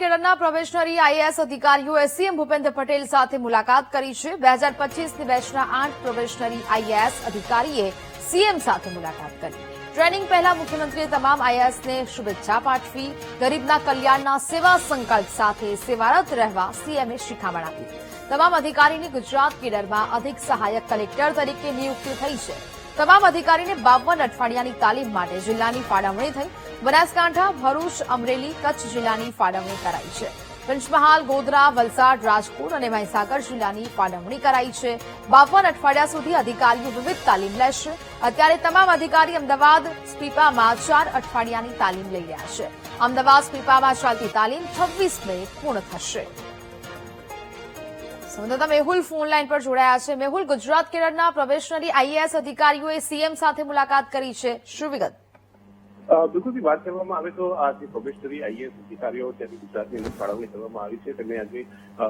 કેડરના probationary IAS અધિકારીઓએ CM Bhupendra Patel સાથે મુલાકાત કરી છે। 2025ની બેચના 8 પ્રોબેશનરી આઈએએસ અધિકારીએ સીએમ સાથે મુલાકાત કરી। ટ્રેનિંગ પહેલા મુખ્યમંત્રીએ તમામ આઈએએસને શુભેચ્છા પાઠવી। ગરીબના કલ્યાણના સેવા સંકલ્પ સાથે સેવારત રહેવા સીએમએ શિખામણ આપી। તમામ અધિકારીની ગુજરાત કેડરમાં અધિક સહાયક કલેક્ટર તરીકે નિયુક્તિ થઈ છે। તમામ અધિકારીને 52 અઠવાડિયાની તાલીમ માટે જિલ્લાની ફાળવણી થઈ। બનાસકાંઠા, ભરૂચ, અમરેલી, કચ્છ જિલ્લાની ફાળવણી કરાઈ છે। પંચમહાલ, ગોધરા, વલસાડ, રાજકોટ અને મહીસાગર જિલ્લાની ફાળવણી કરાઈ છે। 52 અઠવાડિયા સુધી અધિકારીઓ વિવિધ તાલીમ લેશે। અત્યારે તમામ અધિકારી અમદાવાદ સ્પીપામાં 4 અઠવાડિયાની તાલીમ લઈ રહ્યા છે। અમદાવાદ સ્પીપામાં ચાલતી તાલીમ 26 મે પૂર્ણ થશે। સંવાદદાતા મેહુલ ફોન લાઈન પર જોડાયા છે। મેહુલ, ગુજરાત કેડરના પ્રોબેશનરી આઈએએસ અધિકારીઓએ સીએમ સાથે મુલાકાત કરી છે, શું વિગત? બિલકુલ વાત કરવામાં આવે તો આ જે પ્રોબેશનરી આઈએએસ અધિકારીઓ ત્યાંથી ગુજરાતની અંદર ફાળવણી કરવામાં આવી છે તેમણે આજે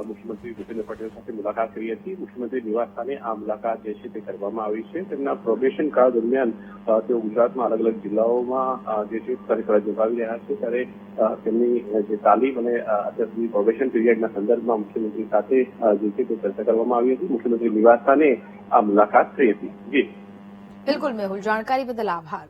મુખ્યમંત્રી ભૂપેન્દ્ર પટેલ સાથે મુલાકાત કરી હતી। મુખ્યમંત્રી નિવાસ સ્થાને આ મુલાકાત જે છે તે કરવામાં આવી છે। તેમના પ્રોબેશન કાળ દરમિયાન તેઓ ગુજરાતમાં અલગ અલગ જિલ્લાઓમાં જે છે ફરજ નિભાવી રહ્યા છે ત્યારે તેમની જે તાલીમ અને અત્યાર સુધી પ્રોબેશન પીરિયડના સંદર્ભમાં મુખ્યમંત્રી સાથે જે છે તે ચર્ચા કરવામાં આવી હતી। મુખ્યમંત્રી નિવાસ સ્થાને આ મુલાકાત થઈ હતી। જી બિલકુલ મેહુલ, જાણકારી બદલ આભાર।